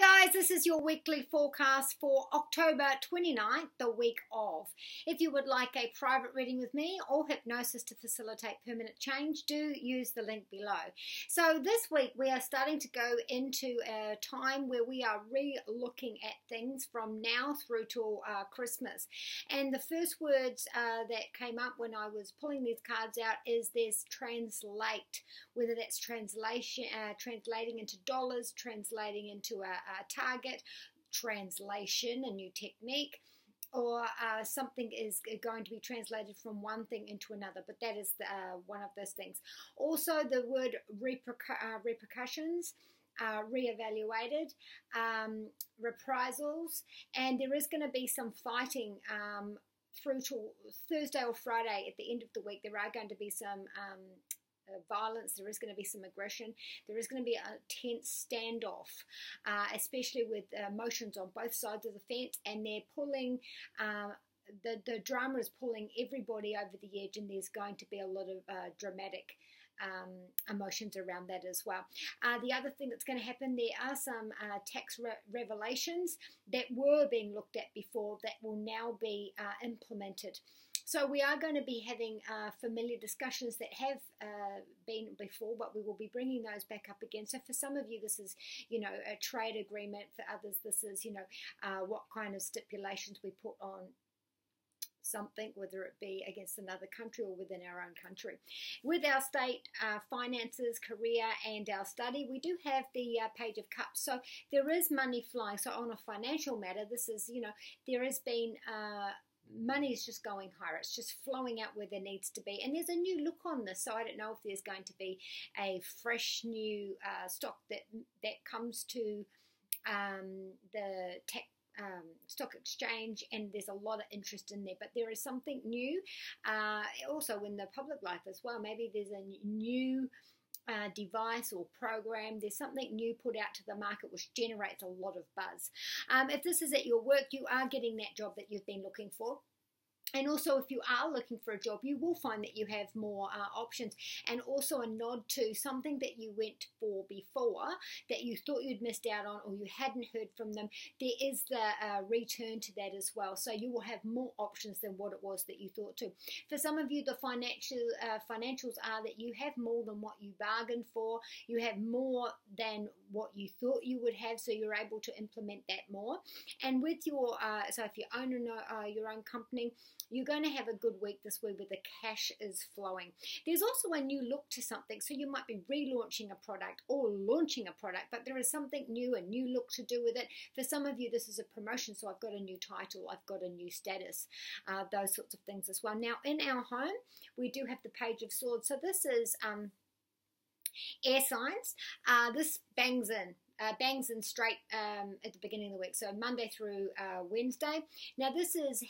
Hi guys, this is your weekly forecast for October 29th, the week of. If you would like a private reading with me or hypnosis to facilitate permanent change, do use the link below. So this week we are starting to go into a time where we are re-looking at things from now through to Christmas. And the first words that came up when I was pulling these cards out is there's translate, whether that's translating into dollars, translating into a target, translation, a new technique, or something is going to be translated from one thing into another, but that is one of those things. Also, the word repercussions, reevaluated, reprisals, and there is going to be some fighting through to Thursday or Friday. At the end of the week, there are going to be some violence, there is going to be some aggression, there is going to be a tense standoff, especially with emotions on both sides of the fence, and they're pulling, the drama is pulling everybody over the edge, and there's going to be a lot of dramatic emotions around that as well. The other thing that's going to happen, there are some tax revelations that were being looked at before that will now be implemented. So we are going to be having familiar discussions that have been before, but we will be bringing those back up again. So for some of you, this is, a trade agreement. For others, this is, what kind of stipulations we put on something, whether it be against another country or within our own country. With our state finances, career, and our study, we do have the Page of Cups. So there is money flying. So on a financial matter, this is, there has been money is just going higher. It's just flowing out where there needs to be. And there's a new look on this. So I don't know if there's going to be a fresh new stock that comes to the tech stock exchange, and there's a lot of interest in there. But there is something new also in the public life as well. Maybe there's a new device or program, there's something new put out to the market which generates a lot of buzz. If this is at your work, you are getting that job that you've been looking for. And also, if you are looking for a job, you will find that you have more options. And also a nod to something that you went for before that you thought you'd missed out on or you hadn't heard from them. There is the return to that as well. So you will have more options than what it was that you thought to. For some of you, the financials are that you have more than what you bargained for. You have more than what you thought you would have, so you're able to implement that more. And with your, so if you own your own company, you're going to have a good week this week where the cash is flowing. There's also a new look to something. So you might be relaunching a product or launching a product, but there is something new, a new look to do with it. For some of you, this is a promotion. So I've got a new title, I've got a new status, those sorts of things as well. Now, in our home, we do have the Page of Swords. So this is air signs. This bangs in straight at the beginning of the week, so Monday through Wednesday. Now this is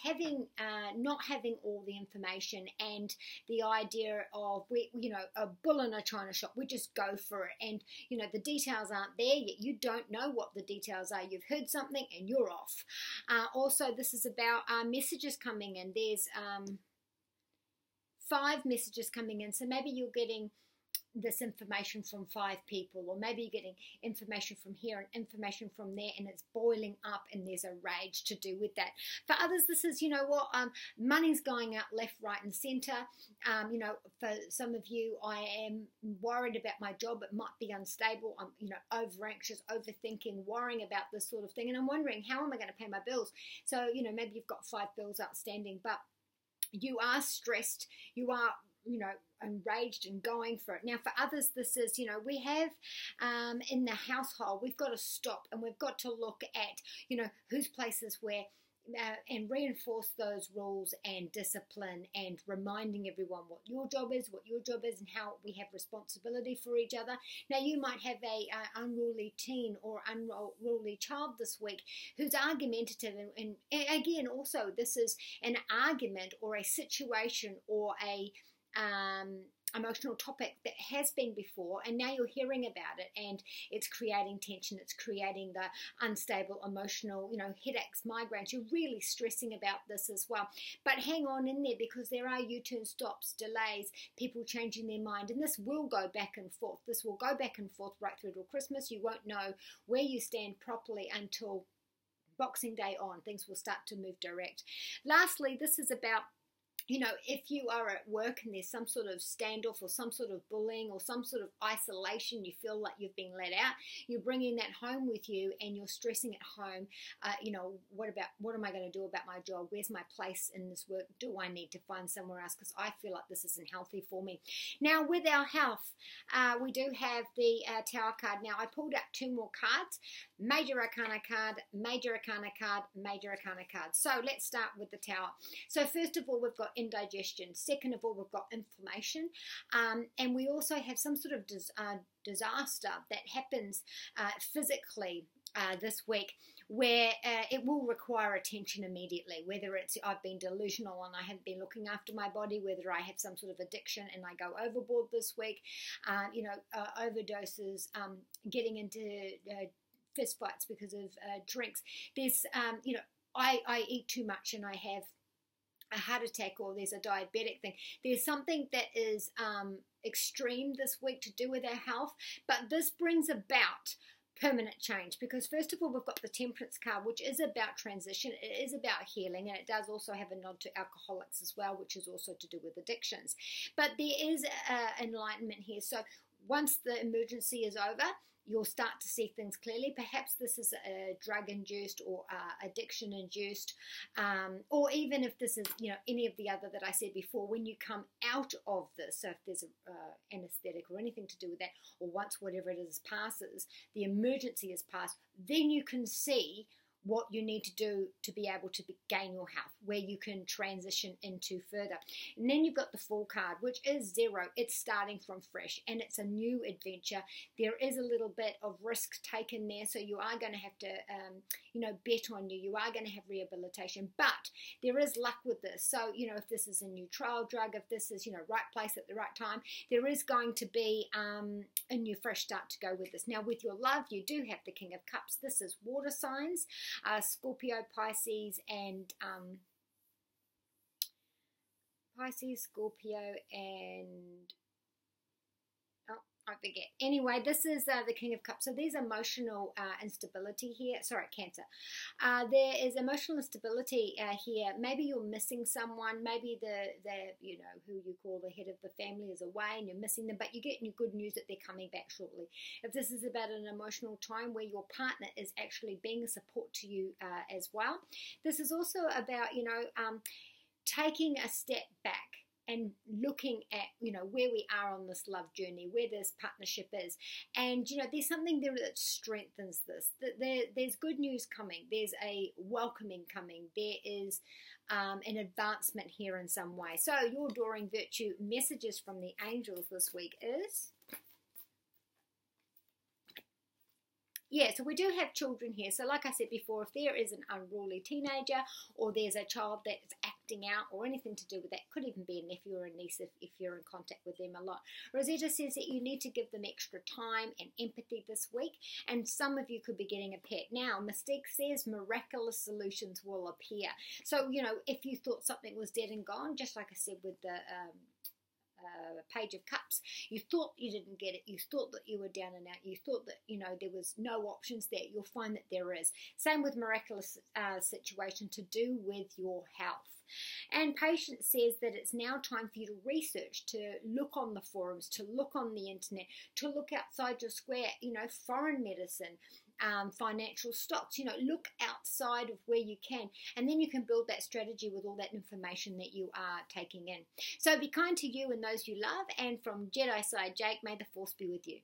not having all the information and the idea of a bull in a china shop. We just go for it, and the details aren't there yet. You don't know what the details are. You've heard something and you're off. Also, this is about messages coming in. There's 5 messages coming in, so maybe you're getting this information from 5 people, or maybe you're getting information from here and information from there, and it's boiling up and there's a rage to do with that. For others, this is, money's going out left, right and center. For some of you, I am worried about my job. It might be unstable. I'm, over anxious, overthinking, worrying about this sort of thing, and I'm wondering, how am I going to pay my bills? So, maybe you've got 5 bills outstanding, but you are stressed, you are enraged and going for it. Now for others, this is, we have in the household, we've got to stop and we've got to look at, whose places where, and reinforce those rules and discipline, and reminding everyone what your job is and how we have responsibility for each other. Now you might have a unruly teen or unruly child this week who's argumentative, and again, also this is an argument or a situation or a emotional topic that has been before, and now you're hearing about it, and it's creating tension, it's creating the unstable emotional, headaches, migraines. You're really stressing about this as well. But hang on in there, because there are U-turn stops, delays, people changing their mind, and this will go back and forth. This will go back and forth right through till Christmas. You won't know where you stand properly until Boxing Day on. Things will start to move direct. Lastly, this is about, if you are at work and there's some sort of standoff or some sort of bullying or some sort of isolation, you feel like you've been let out, you're bringing that home with you and you're stressing at home. What am I going to do about my job? Where's my place in this work? Do I need to find somewhere else? Because I feel like this isn't healthy for me. Now, with our health, we do have the Tower card. Now, I pulled out 2 more cards. Major Arcana card, Major Arcana card, Major Arcana card. So let's start with the Tower. So first of all, we've got indigestion. Second of all, we've got inflammation. And we also have some sort of disaster that happens physically this week, where it will require attention immediately, whether it's I've been delusional and I haven't been looking after my body, whether I have some sort of addiction and I go overboard this week, overdoses, getting into fist fights because of drinks. There's, I eat too much and I have a heart attack, or there's a diabetic thing. There's something that is extreme this week to do with our health, but this brings about permanent change, because first of all, we've got the Temperance card, which is about transition. It is about healing, and it does also have a nod to alcoholics as well, which is also to do with addictions. But there is enlightenment here. So once the emergency is over, you'll start to see things clearly. Perhaps this is drug-induced or addiction-induced, or even if this is, any of the other that I said before, when you come out of this, so if there's anesthetic or anything to do with that, or once whatever it is passes, the emergency is passed, then you can see what you need to do to be able to gain your health, where you can transition into further. And then you've got the Fool card, which is 0. It's starting from fresh, and it's a new adventure. There is a little bit of risk taken there, so you are going to have to, bet on you. You are going to have rehabilitation, but there is luck with this. So, if this is a new trial drug, if this is, right place at the right time, there is going to be a new fresh start to go with this. Now, with your love, you do have the King of Cups. This is water signs. Scorpio, Pisces, and Scorpio, and I forget. Anyway, this is the King of Cups. So there's emotional instability here. Sorry, Cancer. There is emotional instability here. Maybe you're missing someone. Maybe the who you call the head of the family is away and you're missing them, but you get good news that they're coming back shortly. If this is about an emotional time where your partner is actually being a support to you as well. This is also about, taking a step back and looking at, where we are on this love journey, where this partnership is. And, there's something there that strengthens this. There's good news coming. There's a welcoming coming. There is an advancement here in some way. So your Adoring Virtue messages from the angels this week is... Yeah, so we do have children here. So like I said before, if there is an unruly teenager, or there's a child that's acting out or anything to do with that, could even be a nephew or a niece if you're in contact with them a lot. Rosetta says that you need to give them extra time and empathy this week, and some of you could be getting a pet. Now, Mystique says miraculous solutions will appear. So, if you thought something was dead and gone, just like I said with the... Page of Cups, you thought you didn't get it, you thought that you were down and out, you thought that there was no options there, you'll find that there is. Same with miraculous situation to do with your health. And Patience says that it's now time for you to research, to look on the forums, to look on the internet, to look outside your square, foreign medicine, financial stocks, look outside of where you can, and then you can build that strategy with all that information that you are taking in. So be kind to you and those you love, and from Jedi Side Jake, may the Force be with you.